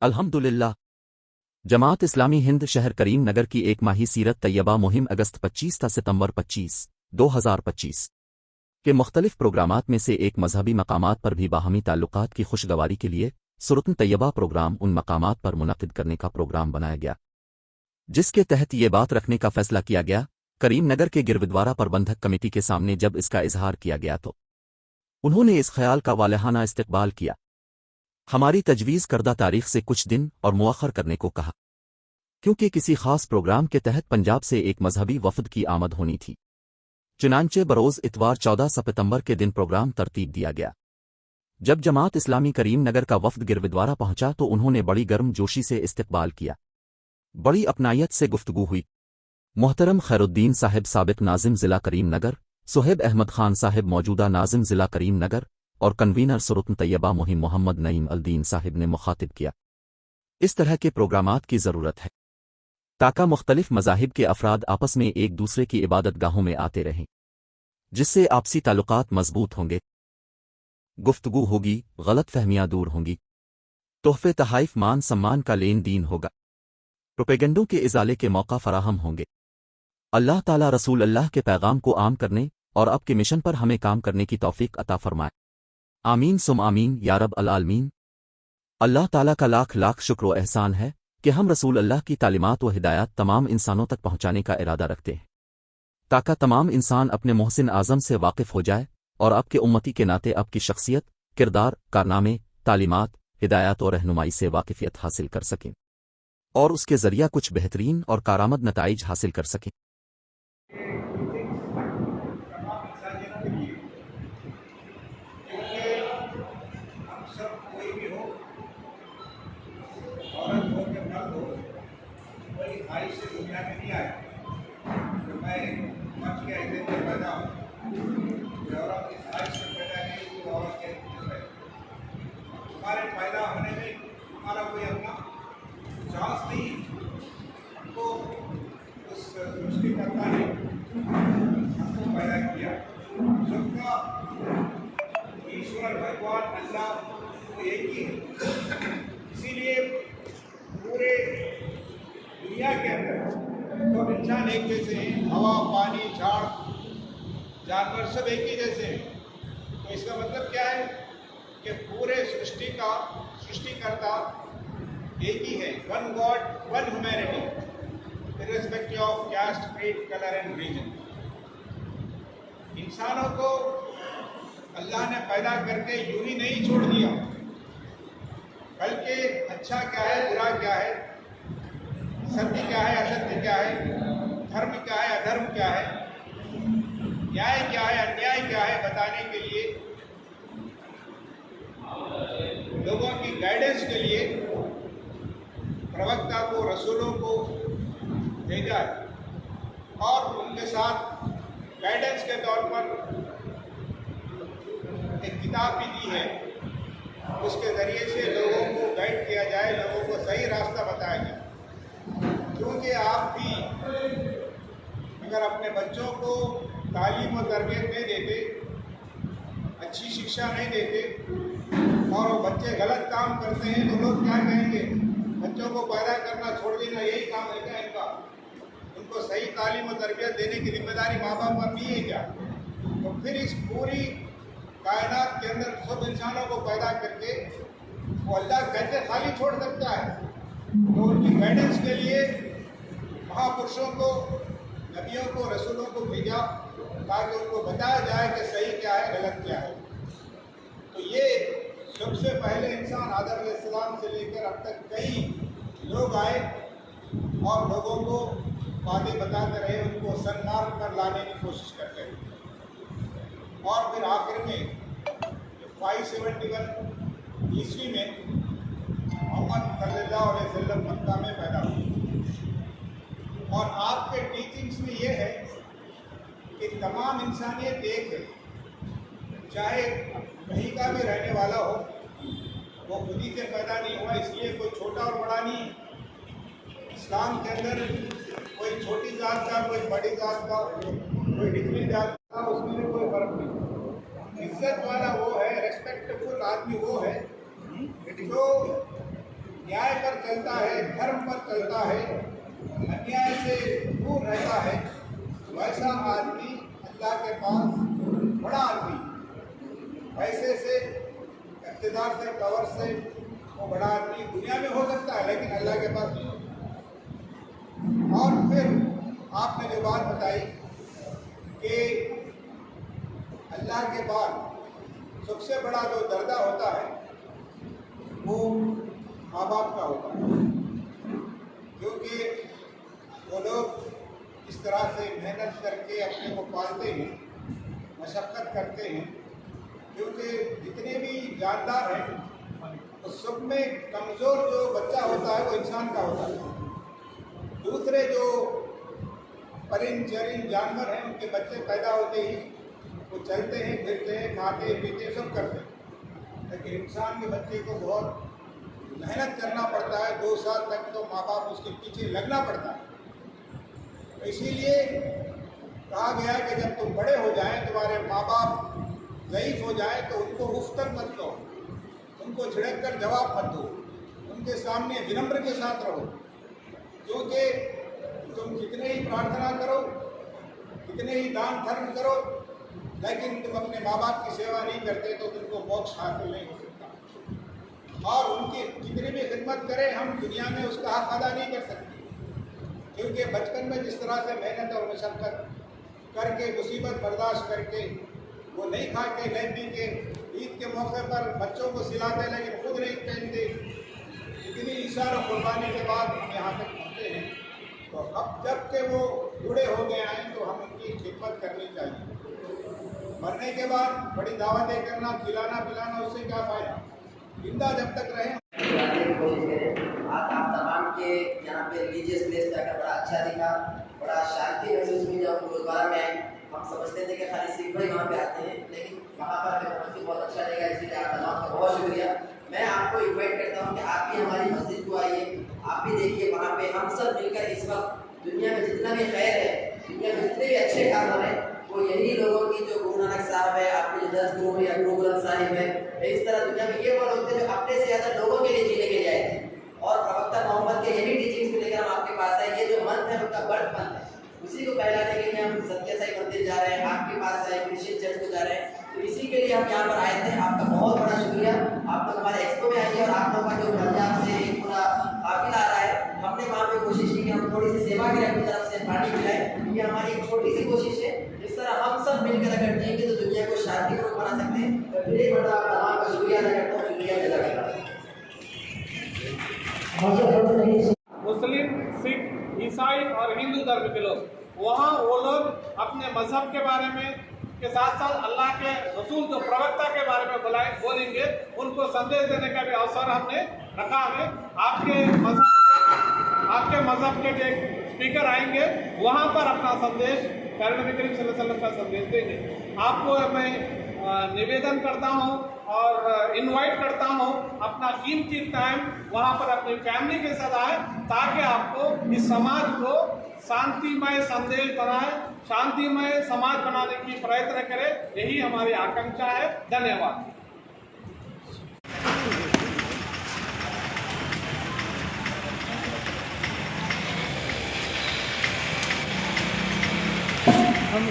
अल्हम्दुलिल्लाह। जमात इस्लामी हिंद शहर करीम नगर की एक माही सीरत तैयबा मुहिम अगस्त 25 ta सितंबर 25, 2025 के मुख्तलिफ प्रोग्रामात में से एक मजहबी मकामात पर भी बाहमी ताल्लुकात की खुशगवारी के लिए सुरतन तैयबा प्रोग्राम उन मकामात पर मुनक़िद करने का प्रोग्राम बनाया गया, जिसके तहत ये बात रखने का फैसला किया गया। करीम नगर के गिरविद्वारा प्रबंधक कमेटी के सामने जब इसका इजहार किया गया तो उन्होंने इस ख्याल का वालहाना इस्तकबाल किया, हमारी तजवीज़ करदा तारीख से कुछ दिन और मुअख्खर करने को कहा, क्योंकि किसी खास प्रोग्राम के तहत पंजाब से एक मजहबी वफद की आमद होनी थी। चुनांचे बरोज़ इतवार 14 सितंबर के दिन प्रोग्राम तरतीब दिया गया। जब जमात इस्लामी करीम नगर का वफद गिरविद्वारा पहुंचा तो उन्होंने बड़ी गर्म जोशी से इस्तकबाल किया, बड़ी अपनायत से गुफ्तगू हुई। मोहतरम खैरुद्दीन साहिब साबिक नाजिम ज़िला करीम नगर, सुहेब अहमद खान साहिब मौजूदा नाजिम ज़िला करीम नगर और कन्वीनर सुरतन तैयबा मुहिम मोहम्मद नईम अल-दीन साहिब ने मुखातिब किया, इस तरह के प्रोग्रामात की ज़रूरत है ताकि मुख्तलिफ मज़ाहिब के अफराद आपस में एक दूसरे की इबादत गाहों में आते रहें, जिससे आपसी ताल्लुकात मजबूत होंगे, गुफ्तगू होगी, गलत फहमियाँ दूर होंगी, तोहफे तहाइफ मान सम्मान का लेन दीन होगा, प्रोपेगेंडों के इजाले के मौका फराहम होंगे। अल्लाह ताला रसूल अल्लाह के पैगाम को आम करने और अब के मिशन पर हमें काम करने की तौफीक अता फरमाए। आमीन सुम आमीन या रब अल आलमीन। अल्लाह ताला का लाख लाख शुक्र व एहसान है कि हम रसूल अल्लाह की तालीमात व हिदायत तमाम इंसानों तक पहुंचाने का इरादा रखते हैं, ताकि तमाम इंसान अपने मोहसिन आज़म से वाकिफ हो जाए और आपके उम्मती के नाते आपकी शख्सियत, किरदार, कारनामे, तालीमात, हिदायत और रहनुमाई से वाकिफियत हासिल कर सकें और उसके ज़रिया कुछ बेहतरीन और कारामद नताइज हासिल कर सकें। दुनिया में नहीं आए तो मैं मच के ऐसे पैदा औरत इस आयु से पैदा नहीं तो औरत के हमारे पैदा होने में हमारा कोई अपना चांस नहीं, हमको उस सृष्टिकर्ता ने हमको पैदा किया। सबका ईश्वर भगवान अल्लाह वो एक ही है, इसीलिए पूरे दुनिया के अंदर सब इंसान एक जैसे हैं, हवा, पानी, झाड़, जानवर सब एक ही जैसे हैं। तो इसका मतलब क्या है कि पूरे सृष्टि का सृष्टिकर्ता एक ही है, one God one humanity irrespective of caste, creed, colour and region. इंसानों को अल्लाह ने पैदा करके यूं ही नहीं छोड़ दिया, बल्कि अच्छा क्या है, बुरा क्या है, सत्य क्या है, असत्य क्या है, धर्म क्या है, अधर्म क्या है, न्याय क्या है, अन्याय क्या है बताने के लिए, लोगों की गाइडेंस के लिए प्रवक्ता को, रसूलों को भेजा और उनके साथ गाइडेंस के तौर पर एक किताब भी दी है, उसके ज़रिए से लोगों को गाइड किया जाए, लोगों को सही रास्ता बताया जाए। क्योंकि आप भी अगर अपने बच्चों को तालीम और तरबियत नहीं देते, अच्छी शिक्षा नहीं देते और वो बच्चे गलत काम करते हैं तो लोग क्या कहेंगे, बच्चों को पैदा करना छोड़ देना यही काम है क्या इनका? उनको सही तालीम और तरबियत देने की जिम्मेदारी माँ बाप पर नहीं है क्या? तो फिर इस पूरी कायनात के अंदर सब इंसानों को पैदा करके वो अल्लाह कैसे खाली छोड़ सकता है? तो उनकी गाइडेंस के लिए महापुरुषों को, नबियों को, रसूलों को भेजा ताकि उनको बताया जाए कि सही क्या है, गलत क्या है। तो ये सबसे पहले इंसान आदम अलैहिस्सलाम से लेकर अब तक कई लोग आए और लोगों को बातें बताते रहे, उनको सन्मार्ग पर लाने की कोशिश करते रहे और फिर आखिर में 571 ईस्वी में मोहम्मद सल्लल्लाहु अलैहि वसल्लम मक्का में पैदा हुए। और आपके टीचिंग्स में ये है कि तमाम इंसानियत एक है, चाहे कहीं का भी रहने वाला हो, वो खुद ही से पैदा नहीं हुआ, इसलिए कोई छोटा और बड़ा नहीं। इस्लाम के अंदर कोई छोटी जात का, कोई बड़ी जात का, कोई निचली जात का, उसमें कोई फर्क नहीं। इज्जत वाला वो है, रेस्पेक्टफुल आदमी वो है जो न्याय पर चलता है, धर्म पर चलता है, अन्याय से दूर रहता है, वैसा आदमी अल्लाह के पास बड़ा आदमी, पैसे से, इक़्तिदार से, पावर से वो बड़ा आदमी दुनिया में हो सकता है, लेकिन अल्लाह के पास नहीं होता। और फिर आपने जो बात बताई कि अल्लाह के बाद सबसे बड़ा जो दर्जा होता है वो माँ बाप का होता है, क्योंकि वो लोग इस तरह से मेहनत करके अपने को पालते हैं, मशक्क़त करते हैं, क्योंकि जितने भी जानदार हैं तो सब में कमज़ोर जो बच्चा होता है वो इंसान का होता है। दूसरे जो परिंद चरिंद जानवर हैं उनके बच्चे पैदा होते ही वो चलते हैं, फिरते हैं, खाते पीते सब करते हैं, लेकिन इंसान के बच्चे को बहुत मेहनत करना पड़ता है। 2 साल तक तो माँ बाप उसके पीछे लगना पड़ता है। इसीलिए कहा गया कि जब तुम बड़े हो जाएं, तुम्हारे माँ बाप ज़ईफ़ हो जाए तो उनको उफ्तर मत दो, उनको झिड़क कर जवाब मत दो, उनके सामने विनम्र के साथ रहो, क्योंकि तुम जितने ही प्रार्थना करो, कितने ही दान धर्म करो, लेकिन तुम अपने माँ बाप की सेवा नहीं करते तो तुमको मोक्ष हासिल नहीं हो सकता। और उनकी जितनी भी खिदमत करें हम दुनिया में उसका हक अदा नहीं कर सकते, क्योंकि बचपन में जिस तरह से मेहनत और मशक्क़त करके, मुसीबत बर्दाश्त करके, वो नहीं खा के नहीं पी के, ईद के मौके पर बच्चों को सिलाते लेकिन खुद नहीं पहनते, इतनी इशार और कुर्बानी के बाद हम यहाँ तक पहुँचे हैं। तो अब जब के वो बूढ़े हो गए हैं तो हम उनकी खिदमत करनी चाहिए। मरने के बाद बड़ी दावतें करना, खिलाना पिलाना, उससे क्या फ़ायदा, जिंदा जब तक रहें। आज आप तमाम के यहाँ पे रिलीजियस प्लेस जाकर बड़ा अच्छा दिखा, बड़ा शांति महसूस हुई। जब गुरुद्वारा में आए हम समझते थे कि खाली सिख भाई वहाँ पे आते हैं, लेकिन वहाँ पर हमें पहुँच के बहुत अच्छा लगा, इसलिए आप तमाम का बहुत शुक्रिया। मैं आपको इन्वाइट करता हूँ कि आप भी हमारी मस्जिद को आइए, आप भी देखिए वहाँ पे हम सब मिलकर इस वक्त दुनिया में जितना भी खैर है, दुनिया में जितने भी अच्छे काम हो रहे हैं, वो यही लोगों की, जो गुरु नानक साहब है, आपके जो 10 गुरु या गुरु ग्रंथ साहिब है, इस तरह दुनिया में ये वो लोग थे जो अपने से ज़्यादा लोगों के लिए जीने के लिए आए थे। और प्रवक्ता मोहम्मद के यही टीचिंग्स को लेकर हम आपके पास आए। ये जो मंथ है उनका बर्थ मंथ है, उसी को फैलाने के लिए हम सत्य साई मंदिर जा रहे हैं, आपके पास आए, क्रिश्चियन चर्च को जा रहे हैं, तो इसी के लिए हम यहाँ पर आए थे। आपका बहुत बड़ा शुक्रिया। आप लोग हमारे एक्सपो में आइए और आप लोगों का जो पंजाब से एक पूरा काफिला आ रहा है, हमने वहाँ पे कोशिश की कि हम थोड़ी सी सेवा करें अपनी तरफ से, पानी पिलाएं। ये हमारी एक छोटी सी कोशिश है। इस तरह हम सब मिलकर अगर जिएंगे तो दुनिया को शांतिपूर्ण बना सकते हैं। तो फिर एक बार आप तमाम का शुक्रिया अदा करता हूँ। शुक्रिया जज़ाकल्लाह। मुस्लिम, सिख, ईसाई और हिंदू धर्म के लोग वहाँ वो लोग अपने मजहब के बारे में के साथ साथ अल्लाह के रसूल जो प्रवक्ता के बारे में बोलेंगे, उनको संदेश देने का भी अवसर हमने रखा है। आपके मजहब के जो स्पीकर आएंगे वहाँ पर अपना संदेश करीम करीम सल्लल्लाहु अलैहि वसल्लम का संदेश देंगे। आपको मैं निवेदन करता हूँ और इनवाइट करता हूँ, अपना कीमती टाइम वहाँ पर अपनी फैमिली के साथ आए, ताकि आपको इस समाज को शांतिमय संदेश बनाए, शांतिमय समाज बनाने की प्रयत्न करें। यही हमारी आकांक्षा है। धन्यवाद। हम